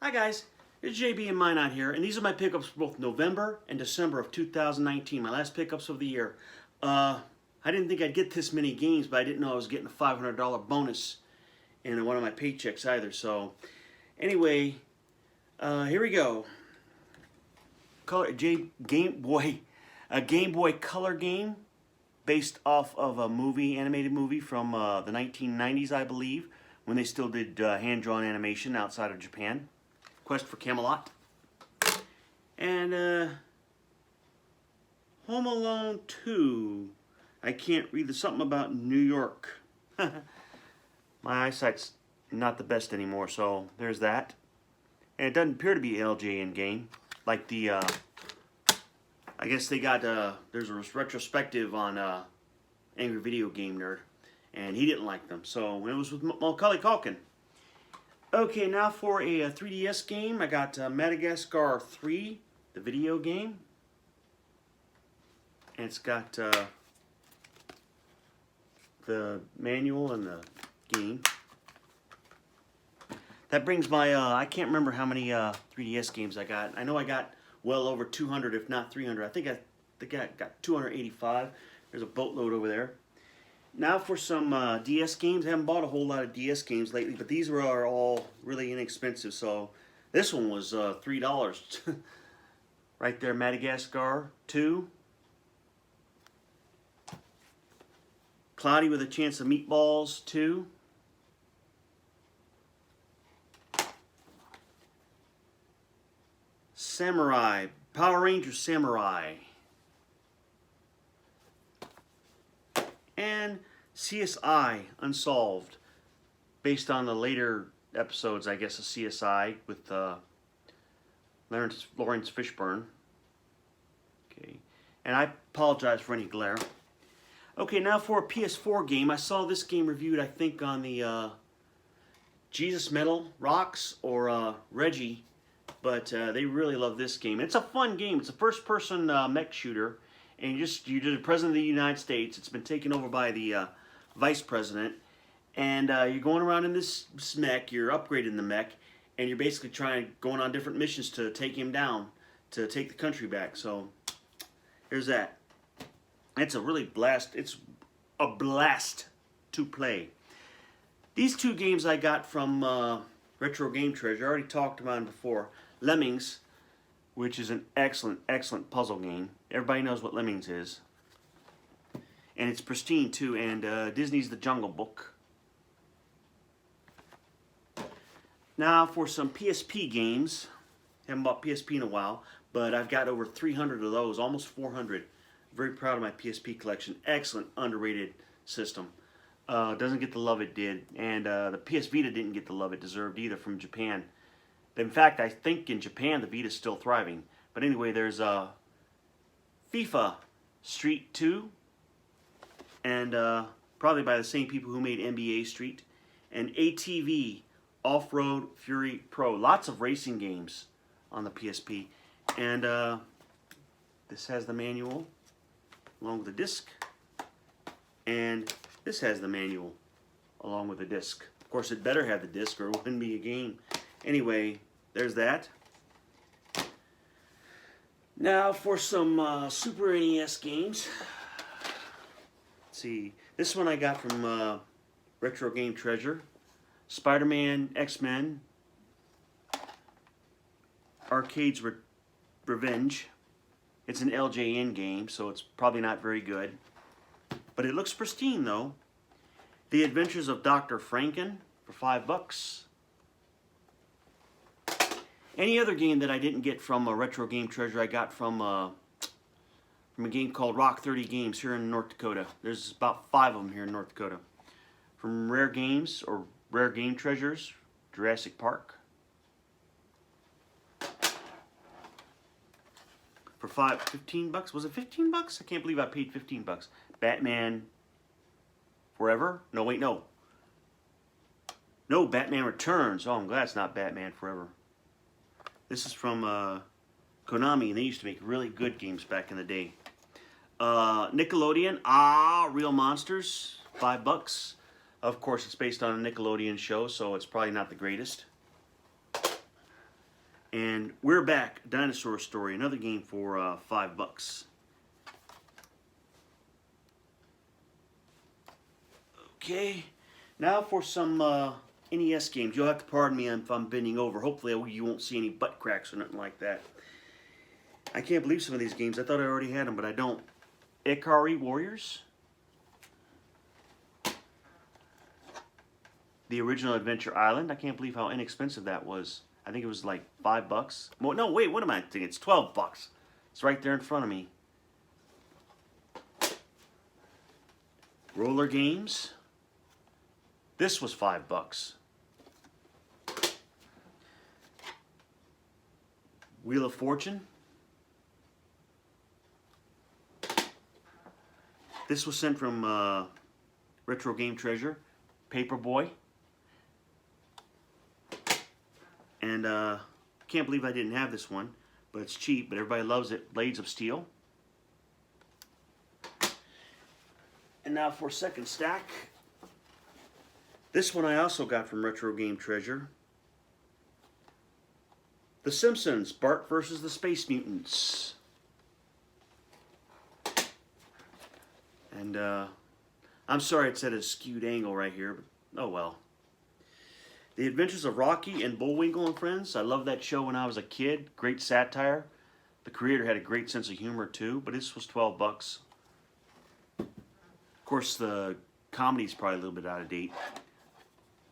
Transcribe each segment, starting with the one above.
Hi guys, it's JB and Minot here, and these are my pickups for both November and December of 2019, my last pickups of the year. I didn't think I'd get this many games, but I didn't know I was getting a $500 bonus in one of my paychecks either. So, anyway, here we go. A Game Boy Color game based off of a animated movie from the 1990s, I believe, when they still did hand-drawn animation outside of Japan. Quest for Camelot. And Home Alone 2. I can't read something about New York. My eyesight's not the best anymore, so there's that. And it doesn't appear to be LJN game. Like the, I guess they got, there's a retrospective on Angry Video Game Nerd. And he didn't like them, so it was with Macaulay Culkin. Okay, now for a 3DS game, I got Madagascar 3, the video game. And it's got the manual and the game. That brings my, I can't remember how many 3DS games I got. I know I got well over 200, if not 300. I think I got 285. There's a boatload over there. Now for some DS games. I haven't bought a whole lot of DS games lately, but these are all really inexpensive. So this one was $3. Right there, Madagascar 2. Cloudy with a Chance of Meatballs 2. Samurai, Power Rangers Samurai. And CSI Unsolved, based on the later episodes, I guess, of CSI with Lawrence Fishburne. Okay, and I apologize for any glare. Okay, now for a PS4 game. I saw this game reviewed, I think, on the Jesus Metal Rocks or Reggie, but they really love this game. It's a fun game. It's a first-person mech shooter. And you're the president of the United States. It's been taken over by the vice president, and you're going around in this mech. You're upgrading the mech, and you're basically going on different missions to take him down, to take the country back. So here's that. It's a really blast. It's a blast to play. These two games I got from Retro Game Treasure. I already talked about them before. Lemmings, which is an excellent, excellent puzzle game. Everybody knows what Lemmings is. And it's pristine too, and Disney's The Jungle Book. Now for some PSP games. Haven't bought PSP in a while, but I've got over 300 of those, almost 400. Very proud of my PSP collection. Excellent, underrated system. Doesn't get the love it did, and the PS Vita didn't get the love it deserved either from Japan. In fact, I think in Japan the Vita's still thriving. But anyway, there's FIFA Street 2, and probably by the same people who made NBA Street, and ATV Off-Road Fury Pro. Lots of racing games on the PSP. And this has the manual along with the disc, and this has the manual along with the disc. Of course, it better have the disc or it wouldn't be a game. Anyway, there's that. Now for some Super NES games. Let's see. This one I got from Retro Game Treasure. Spider-Man, X-Men, Arcade's Revenge. It's an LJN game, so it's probably not very good. But it looks pristine, though. The Adventures of Dr. Franken for $5. Any other game that I didn't get from Retro Game Treasure, I got from a game called Rock 30 Games here in North Dakota. There's about 5 of them here in North Dakota. From Rare Games, or Rare Game Treasures, Jurassic Park. For $15? Was it $15? I can't believe I paid $15. Batman Forever? No, wait, no. No, Batman Returns. Oh, I'm glad it's not Batman Forever. This is from Konami, and they used to make really good games back in the day. Nickelodeon, Real Monsters, $5. Of course, it's based on a Nickelodeon show, so it's probably not the greatest. And we're back. Dinosaur Story, another game for $5. Okay, now for some NES games. You'll have to pardon me if I'm bending over. Hopefully you won't see any butt cracks or nothing like that. I can't believe some of these games. I thought I already had them, but I don't. Ikari Warriors. The original Adventure Island. I can't believe how inexpensive that was. I think it was like $5. Well, no, wait, what am I thinking? It's $12. It's right there in front of me. Roller Games. This was $5. Wheel of Fortune. This was sent from Retro Game Treasure. Paperboy. And can't believe I didn't have this one, but it's cheap, but everybody loves it. Blades of Steel. And now for second stack. This one I also got from Retro Game Treasure. The Simpsons, Bart versus the Space Mutants. And I'm sorry it's at a skewed angle right here, but oh well. The Adventures of Rocky and Bullwinkle and Friends. I loved that show when I was a kid. Great satire. The creator had a great sense of humor too, but this was $12. Of course, the comedy's probably a little bit out of date.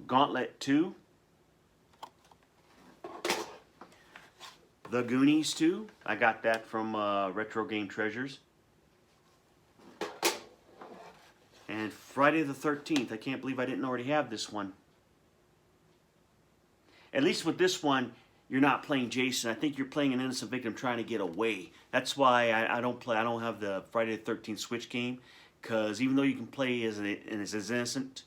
Gauntlet 2. The Goonies 2. I got that from Retro Game Treasures. And Friday the 13th. I can't believe I didn't already have this one. At least with this one, you're not playing Jason. I think you're playing an innocent victim trying to get away. That's why I don't play. I don't have the Friday the 13th Switch game, because even though you can play as innocent,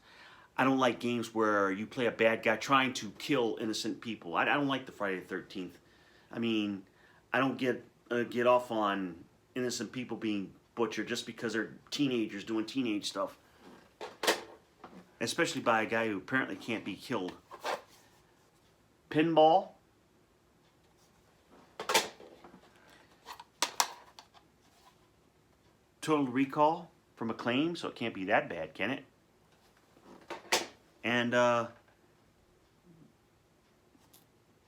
I don't like games where you play a bad guy trying to kill innocent people. I don't like the Friday the 13th. I mean, I don't get off on innocent people being butchered just because they're teenagers doing teenage stuff, especially by a guy who apparently can't be killed. Pinball. Total Recall from Acclaim, so it can't be that bad, can it? And Ninja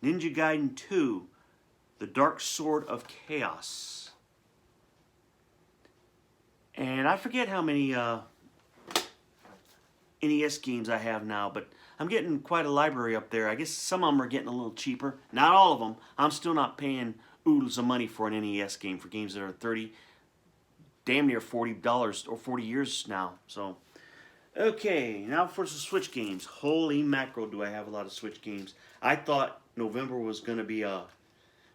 Gaiden 2, The Dark Sword of Chaos. And I forget how many NES games I have now, but I'm getting quite a library up there. I guess some of them are getting a little cheaper. Not all of them. I'm still not paying oodles of money for an NES game for games that are 30, damn near $40 or 40 years now. So, okay, now for some Switch games. Holy mackerel, do I have a lot of Switch games. I thought November was going to be but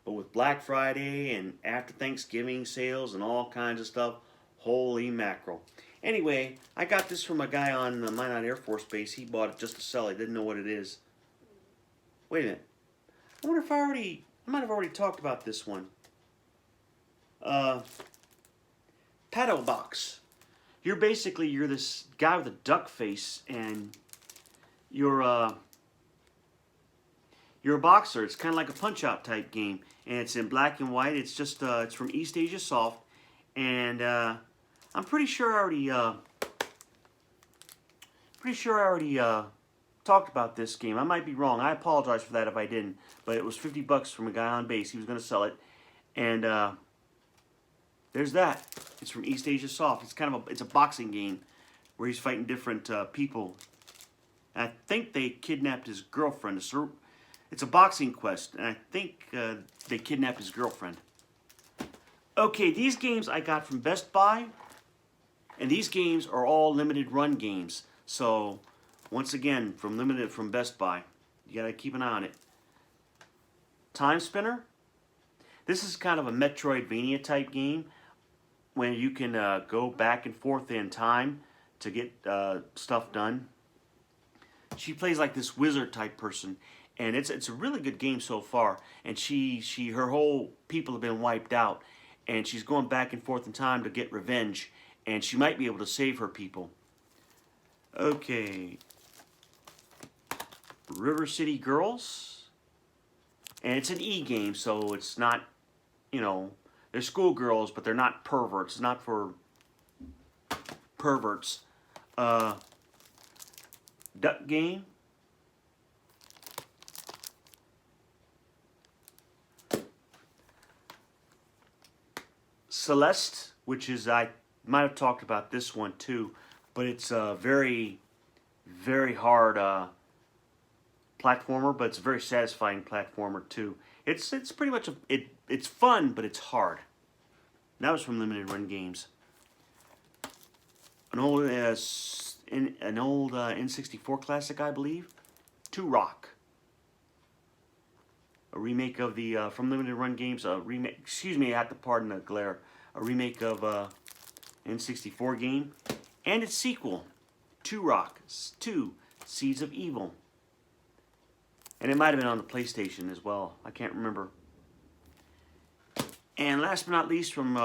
with Black Friday and after Thanksgiving sales and all kinds of stuff, holy mackerel. Anyway, I got this from a guy on Minot Air Force Base. He bought it just to sell it. Didn't know what it is. Wait a minute. I wonder if I might have already talked about this one. Paddle Box. You're this guy with a duck face, and you're a boxer. It's kind of like a Punch-Out type game, and it's in black and white. It's just it's from East Asia Soft, and I'm pretty sure I already talked about this game. I might be wrong. I apologize for that if I didn't. But it was $50 from a guy on base. He was going to sell it, and there's that. It's from East Asia Soft. It's a boxing game where he's fighting different people. And I think they kidnapped his girlfriend. It's a boxing quest, and I think they kidnapped his girlfriend. Okay, these games I got from Best Buy. And these games are all limited run games. So, once again, from Best Buy. You gotta keep an eye on it. Time Spinner. This is kind of a Metroidvania type game when you can go back and forth in time to get stuff done. She plays like this wizard type person, and it's a really good game so far. And her whole people have been wiped out, and she's going back and forth in time to get revenge. And she might be able to save her people. Okay. River City Girls. And it's an E game, so it's not, you know, they're schoolgirls, but they're not perverts. It's not for perverts. Duck game. Celeste, which is, I might have talked about this one too, but it's a very, very hard platformer, but it's a very satisfying platformer too. It's pretty much it's fun, but it's hard. And that was from Limited Run Games. An old N64 classic, I believe. Turok. A remake of the from Limited Run Games. A remake. Excuse me, I have to pardon the glare. A remake of N64 game, and its sequel, Turok 2: Seeds of Evil. And it might have been on the PlayStation as well. I can't remember. And last but not least, from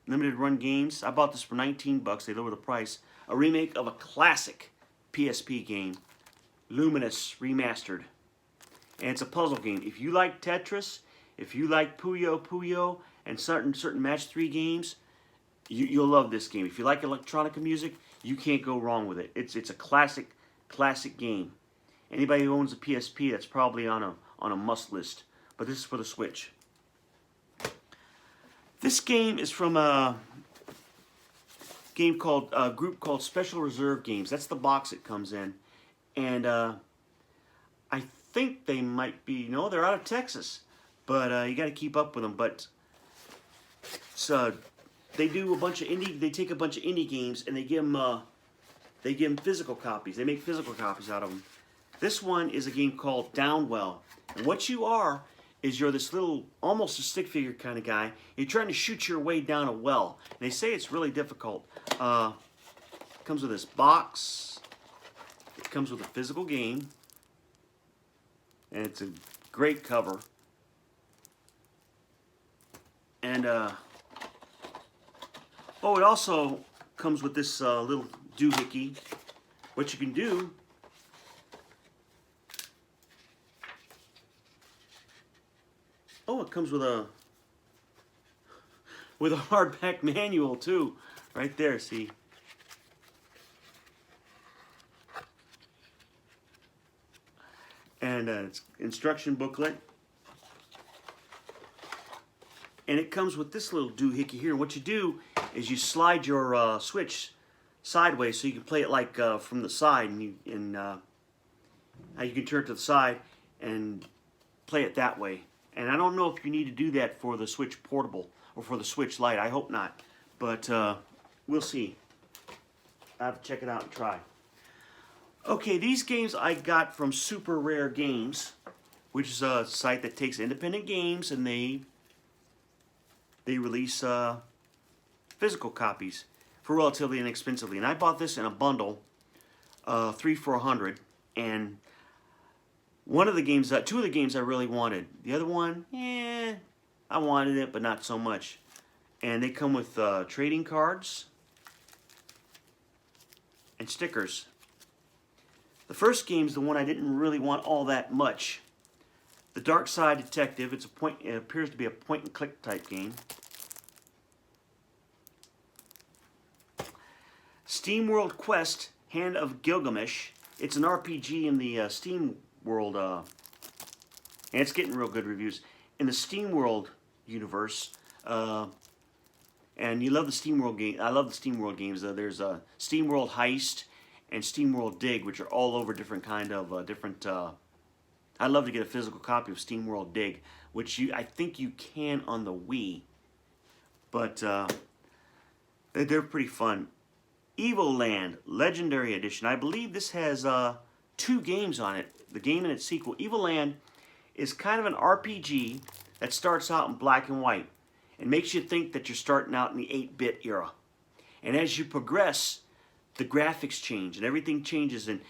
Limited Run Games, I bought this for 19 bucks. They lowered the price. A remake of a classic PSP game, Luminous Remastered. And it's a puzzle game. If you like Tetris, if you like Puyo Puyo, and certain match 3 games, you'll love this game. If you like electronica music, you can't go wrong with it. It's a classic game. Anybody who owns a PSP, that's probably on a must list. But this is for the Switch. This game is from a group called Special Reserve Games. That's the box it comes in, and I think they might be, no, they're out of Texas, but you got to keep up with them. But so they do a bunch of they take a bunch of indie games and they give them physical copies. They make physical copies out of them. This one is a game called Downwell, and what you are is you're this little, almost a stick figure kind of guy. You're trying to shoot your way down a well. And they say it's really difficult. It comes with this box. It comes with a physical game. And it's a great cover. And, it also comes with this little doohickey. What you can do, it comes with a hardback manual too, right there. See, and it's instruction booklet, and it comes with this little doohickey here. What you do is you slide your Switch sideways so you can play it like from the side, and you can turn it to the side and play it that way. And I don't know if you need to do that for the Switch Portable or for the Switch Lite. I hope not. But we'll see. I have to check it out and try. Okay, these games I got from Super Rare Games, which is a site that takes independent games and they release physical copies for relatively inexpensively. And I bought this in a bundle, 3 for $100, and one of the games, two of the games I really wanted. The other one, I wanted it, but not so much. And they come with trading cards and stickers. The first game is the one I didn't really want all that much. The Dark Side Detective. It appears to be a point-and-click type game. SteamWorld Quest: Hand of Gilgamesh. It's an RPG in the SteamWorld, and it's getting real good reviews in the SteamWorld universe. And you love the SteamWorld game. I love the SteamWorld games. There's a SteamWorld Heist and SteamWorld Dig, which are all over different kind of different. I'd love to get a physical copy of SteamWorld Dig, which I think you can on the Wii, but they're pretty fun. Evoland Legendary Edition. I believe this has 2 games on it. The game and its sequel. Evoland is kind of an RPG that starts out in black and white and makes you think that you're starting out in the 8-bit era. And as you progress, the graphics change and everything changes, and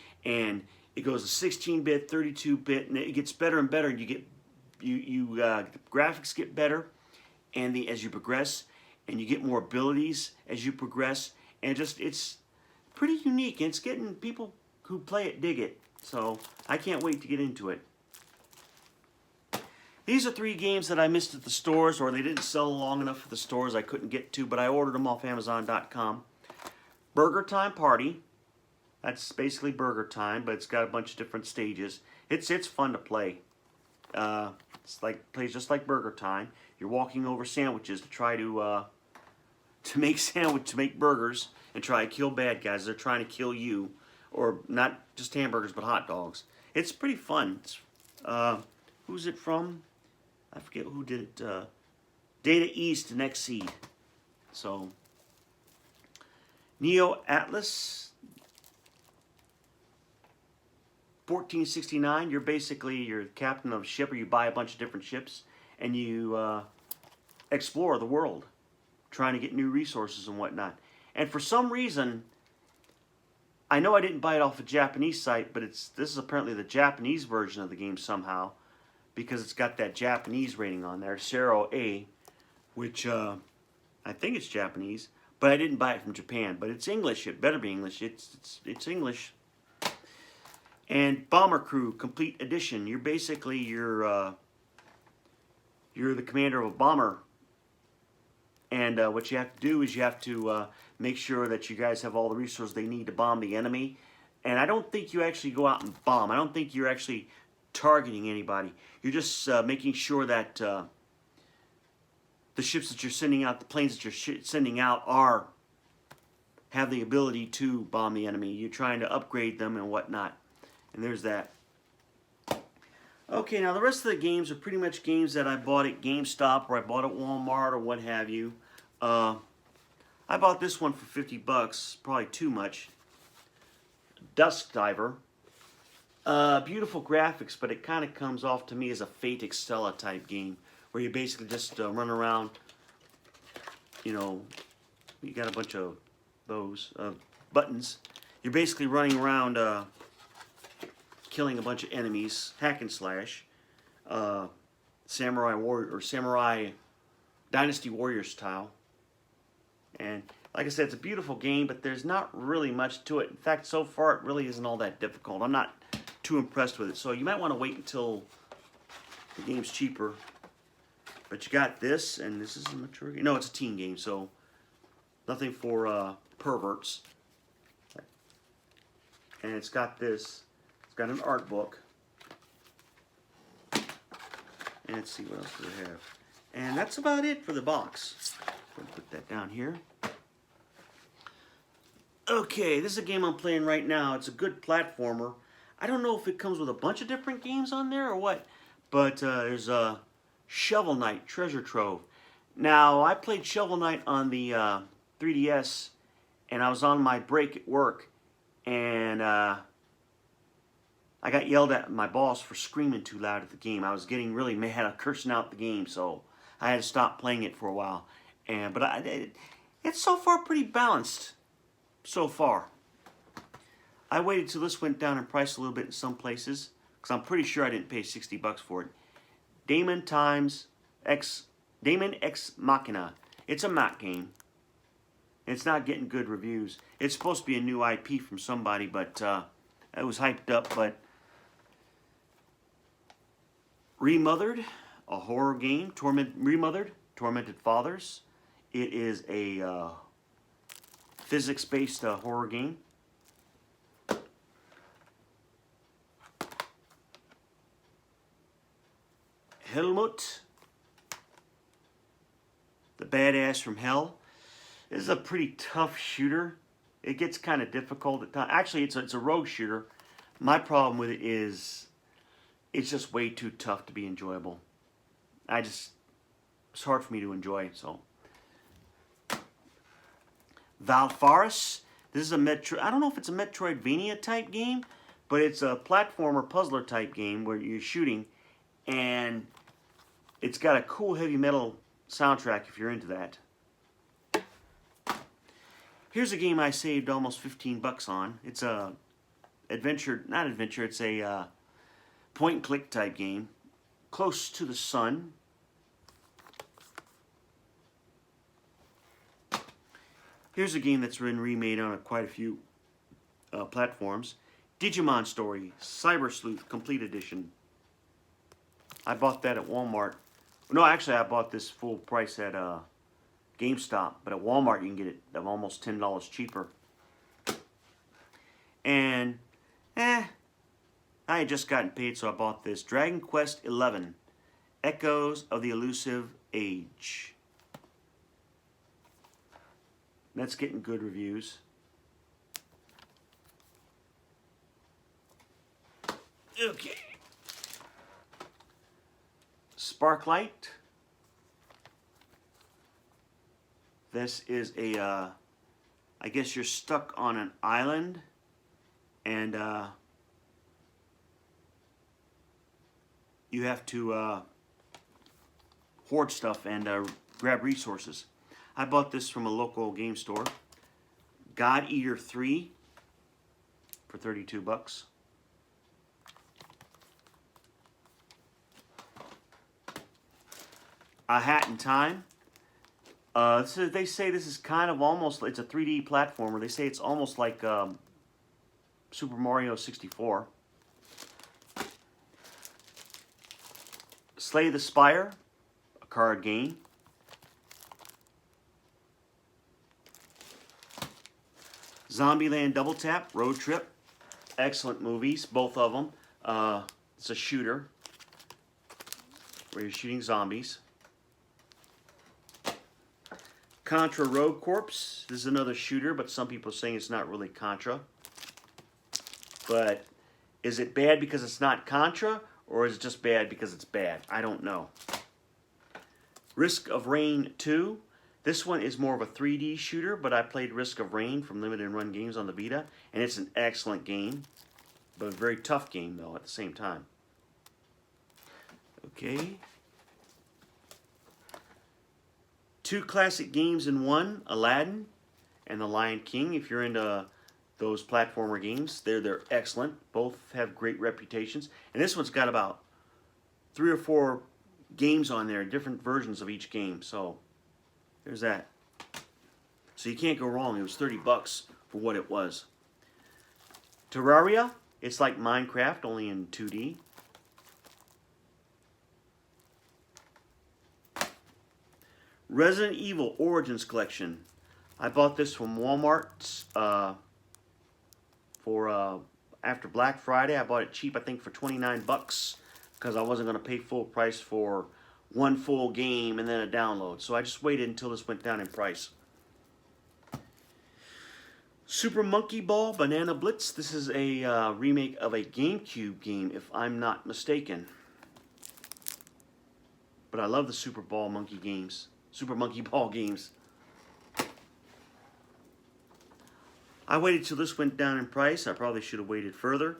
it goes to 16-bit, 32-bit, and it gets better and better. The graphics get better, and as you progress, and you get more abilities as you progress. And it's pretty unique, and it's getting people who play it dig it. So I can't wait to get into it. These are 3 games that I missed at the stores, or they didn't sell long enough at the stores I couldn't get to, but I ordered them off Amazon.com. Burger Time Party. That's basically Burger Time, but it's got a bunch of different stages. It's fun to play. Plays just like Burger Time. You're walking over sandwiches to try to make burgers and try to kill bad guys. They're trying to kill you, or not just hamburgers but hot dogs. It's pretty fun. Who's it from? I forget who did it. Data East and Xseed. So Neo Atlas 1469. You're the captain of a ship, or you buy a bunch of different ships and you explore the world, trying to get new resources and whatnot. And for some reason, I know I didn't buy it off a Japanese site, but this is apparently the Japanese version of the game somehow, because it's got that Japanese rating on there, Sero A, which I think it's Japanese, but I didn't buy it from Japan. But it's English. It better be English. It's English. And Bomber Crew Complete Edition. You're basically you're the commander of a bomber, and what you have to do is you have to make sure that you guys have all the resources they need to bomb the enemy. And I don't think you actually go out and bomb. I don't think you're actually targeting anybody. You're just making sure that the ships that you're sending out, the planes that you're sending out, have the ability to bomb the enemy. You're trying to upgrade them and whatnot. And there's that. Okay, now the rest of the games are pretty much games that I bought at GameStop, or I bought at Walmart, or what have you. I bought this one for 50 bucks, probably too much. Dusk Diver. Beautiful graphics, but it kind of comes off to me as a Fate Extella type game, where you basically just run around, you got a bunch of those buttons. You're basically running around killing a bunch of enemies, hack and slash, Samurai Dynasty Warrior style. And like I said, it's a beautiful game, but there's not really much to it. In fact, so far it really isn't all that difficult. I'm not too impressed with it, so you might want to wait until the game's cheaper. But you got this, and this is a mature game. No, it's a teen game, so nothing for perverts. And it's got this. It's got an art book. And let's see what else we have. And that's about it for the box. Put that down here. Okay, this is a game I'm playing right now. It's a good platformer. I don't know if it comes with a bunch of different games on there or what, but there's a Shovel Knight Treasure Trove. Now, I played Shovel Knight on the 3DS, and I was on my break at work, and I got yelled at by my boss for screaming too loud at the game. I was getting really mad, cursing out the game, so I had to stop playing it for a while. But it's so far pretty balanced, so far. I waited till this went down in price a little bit in some places, because I'm pretty sure I didn't pay 60 bucks for it. Daemon X Machina. It's a Mac game. It's not getting good reviews. It's supposed to be a new IP from somebody, but it was hyped up. But Remothered, a horror game. Remothered, Tormented Fathers. It is a physics-based horror game. Helmut, the Badass from Hell. This is a pretty tough shooter. It gets kind of difficult at times. Actually, it's a rogue shooter. My problem with it is it's just way too tough to be enjoyable. It's hard for me to enjoy, so. Valfaris. This is a I don't know if it's a Metroidvania type game, but it's a platformer puzzler type game where you're shooting, and it's got a cool heavy metal soundtrack if you're into that. Here's a game I saved almost 15 bucks on. It's a it's a point and click type game. Close to the Sun. Here's a game that's been remade on quite a few platforms. Digimon Story, Cyber Sleuth Complete Edition. I bought that at Walmart. No, actually, I bought this full price at GameStop, but at Walmart you can get it almost $10 cheaper. And, I had just gotten paid, so I bought this. Dragon Quest XI, Echoes of the Elusive Age. That's getting good reviews. Okay. Sparklight. This is a, I guess you're stuck on an island, and you have to hoard stuff and grab resources. I bought this from a local game store. God Eater 3 for 32 bucks. A Hat in Time. They say this is kind of almost, it's a 3D platformer. They say it's almost like Super Mario 64. Slay the Spire, a card game. Zombieland Double Tap, Road Trip. Excellent movies, both of them. It's a shooter where you're shooting zombies. Contra Rogue Corps. This is another shooter, but some people are saying it's not really Contra. But is it bad because it's not Contra, or is it just bad because it's bad? I don't know. Risk of Rain 2. This one is more of a 3D shooter, but I played Risk of Rain from Limited Run Games on the Vita, and it's an excellent game, but a very tough game, though, at the same time. Okay. 2 classic games in one, Aladdin and The Lion King. If you're into those platformer games, they're excellent. Both have great reputations. And this one's got about 3 or 4 games on there, different versions of each game. So there's that. So you can't go wrong. It was 30 bucks for what it was. Terraria, it's like Minecraft, only in 2D. Resident Evil Origins Collection. I bought this from Walmart for after Black Friday. I bought it cheap, I think for 29 bucks, because I wasn't going to pay full price for one full game and then a download. So I just waited until this went down in price. Super Monkey Ball Banana Blitz. This is a remake of a GameCube game, if I'm not mistaken. But I love the Super Monkey Ball games. I waited till this went down in price. I probably should have waited further.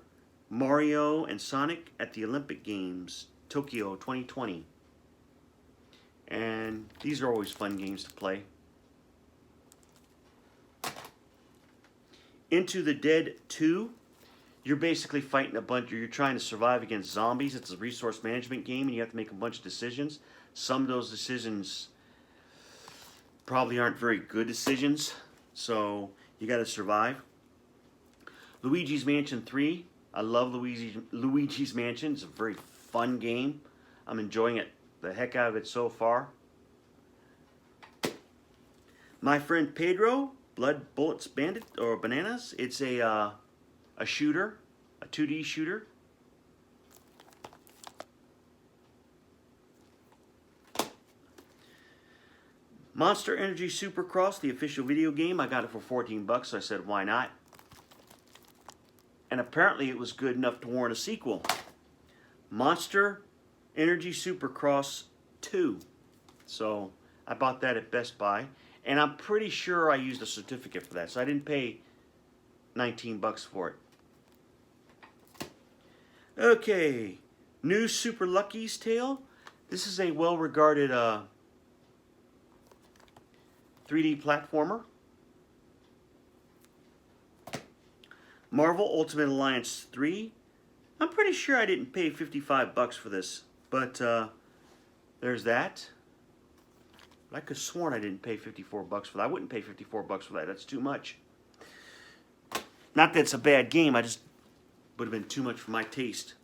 Mario and Sonic at the Olympic Games, Tokyo 2020. And these are always fun games to play. Into the Dead 2. You're basically fighting a bunch, you're trying to survive against zombies. It's a resource management game and you have to make a bunch of decisions. Some of those decisions probably aren't very good decisions, so you got to survive. Luigi's Mansion 3. I love Luigi's Mansion. It's a very fun game. I'm enjoying it, the heck out of it so far. My Friend Pedro, Blood, Bullets, Bandit, or Bananas. It's a shooter, a 2D shooter. Monster Energy Supercross, the official video game. I got it for 14 bucks, so I said, why not? And apparently it was good enough to warrant a sequel. Monster Energy Supercross 2. So I bought that at Best Buy. And I'm pretty sure I used a certificate for that, so I didn't pay 19 bucks for it. Okay, new Super Lucky's Tale. This is a well-regarded 3D platformer. Marvel Ultimate Alliance 3. I'm pretty sure I didn't pay 55 bucks for this, but there's that. I could have sworn I didn't pay 54 bucks for that. I wouldn't pay 54 bucks for that. That's too much. Not that it's a bad game, I just would have been too much for my taste.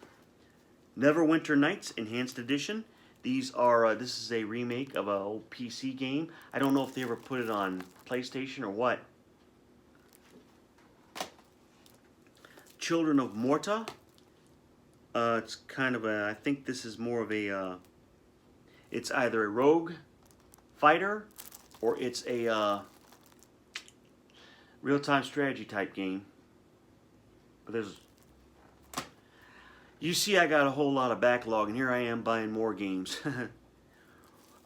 Neverwinter Nights Enhanced Edition. These are this is a remake of an old PC game. I don't know if they ever put it on PlayStation or what. Children of Morta. It's kind of a, I think this is more of a, it's either a rogue fighter or it's a real-time strategy type game. But there's, you see I got a whole lot of backlog, and here I am buying more games.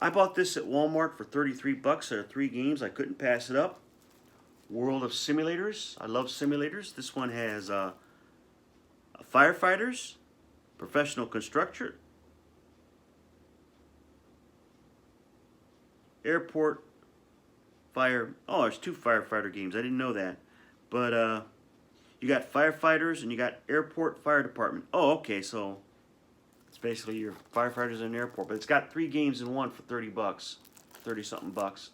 I bought this at Walmart for 33 bucks. There are 3 games. I couldn't pass it up. World of Simulators. I love simulators. This one has firefighters, professional constructor, airport fire. Oh, there's 2 firefighter games. I didn't know that. But you got firefighters and you got airport fire department. Oh, okay, so it's basically your firefighters in an airport. But it's got 3 games in one for 30 bucks. 30 something bucks.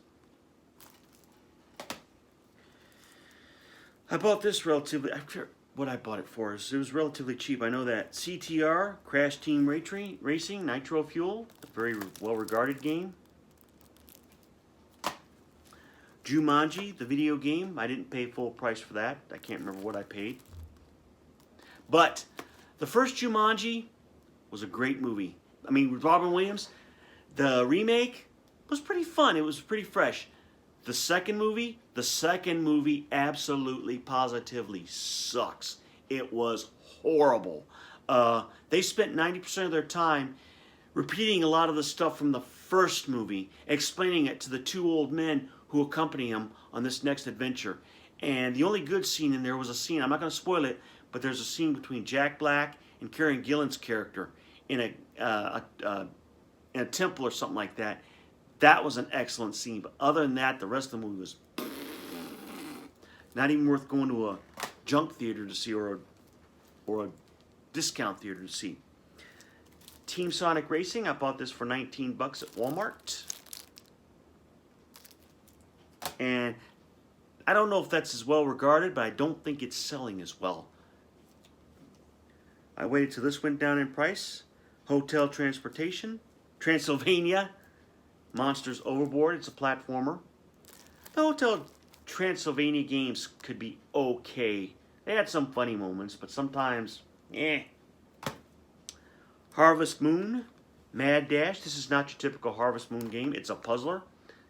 I bought this relatively, I forget what I bought it for. It was relatively cheap. I know that. CTR, Crash Team Racing, Nitro Fuel, a very well-regarded game. Jumanji, the video game. I didn't pay full price for that. I can't remember what I paid. But the first Jumanji was a great movie. I mean, with Robin Williams, the remake was pretty fun. It was pretty fresh. The second movie absolutely, positively sucks. It was horrible. They spent 90% of their time repeating a lot of the stuff from the first movie, explaining it to the 2 old men who accompany him on this next adventure. And the only good scene in there was a scene, I'm not going to spoil it, but there's a scene between Jack Black and Karen Gillan's character in a temple or something like that. That was an excellent scene, but other than that, the rest of the movie was not even worth going to a junk theater to see or a discount theater to see. Team Sonic Racing, I bought this for 19 bucks at Walmart. And I don't know if that's as well regarded, but I don't think it's selling as well. I waited till this went down in price. Hotel Transportation, Transylvania, Monsters Overboard. It's a platformer. The Hotel Transylvania games could be okay. They had some funny moments, but sometimes, eh. Harvest Moon, Mad Dash. This is not your typical Harvest Moon game. It's a puzzler,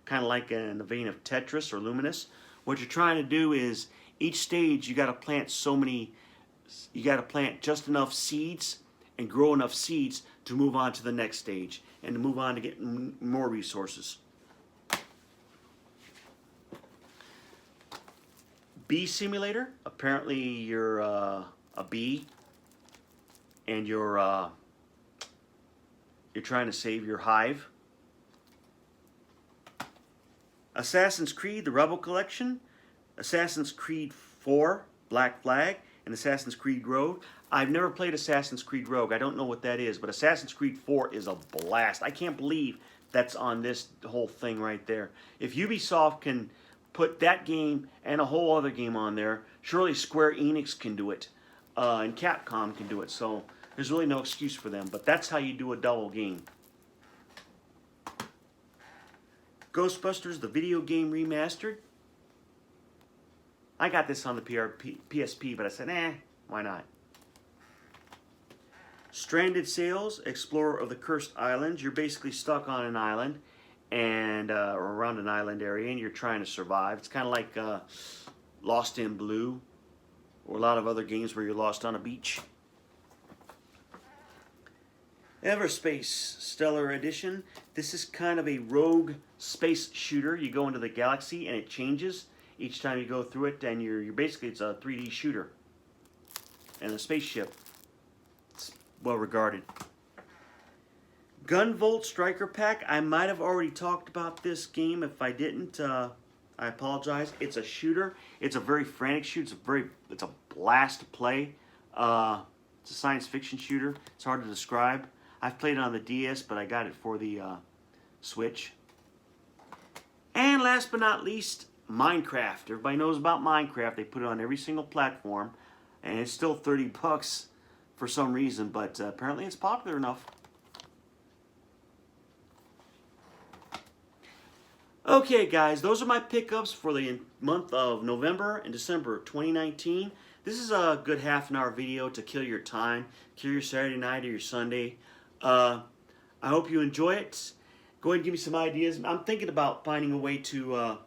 kind of like in the vein of Tetris or Luminous. What you're trying to do is each stage you got to plant just enough seeds and grow enough seeds to move on to the next stage and to move on to get more resources. Bee Simulator. Apparently you're a bee and you're trying to save your hive. Assassin's Creed, the Rebel Collection, Assassin's Creed 4, Black Flag, and Assassin's Creed Rogue. I've never played Assassin's Creed Rogue. I don't know what that is, but Assassin's Creed 4 is a blast. I can't believe that's on this whole thing right there. If Ubisoft can put that game and a whole other game on there, surely Square Enix can do it, and Capcom can do it. So there's really no excuse for them, but that's how you do a double game. Ghostbusters, the video game remastered. I got this on the PSP, but I said, why not? Stranded Sails, Explorer of the Cursed Islands. You're basically stuck on an island and or around an island area, and you're trying to survive. It's kind of like Lost in Blue or a lot of other games where you're lost on a beach. Everspace Stellar Edition. This is kind of a rogue space shooter. You go into the galaxy and it changes each time you go through it, and you're basically, it's a 3D shooter and a spaceship. It's well regarded. Gunvolt Striker Pack. I might have already talked about this game. If I didn't, I apologize. It's a shooter. It's a very frantic shoot. It's a blast to play. It's a science fiction shooter. It's hard to describe. I've played it on the DS, but I got it for the Switch. And last but not least, Minecraft. Everybody knows about Minecraft. They put it on every single platform, and it's still 30 bucks for some reason, but apparently it's popular enough. Okay, guys, those are my pickups for the month of November and December 2019. This is a good half-an-hour video to kill your time, kill your Saturday night or your Sunday. I hope you enjoy it. Go ahead and give me some ideas. I'm thinking about finding a way to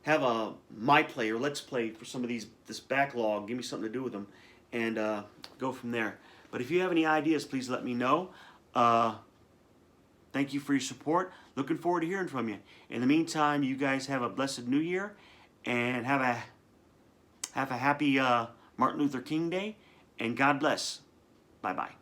have a my play or let's play for some of this backlog. Give me something to do with them, and go from there. But if you have any ideas, please let me know. Thank you for your support. Looking forward to hearing from you. In the meantime, you guys have a blessed New Year, and have a happy Martin Luther King Day, and God bless. Bye-bye.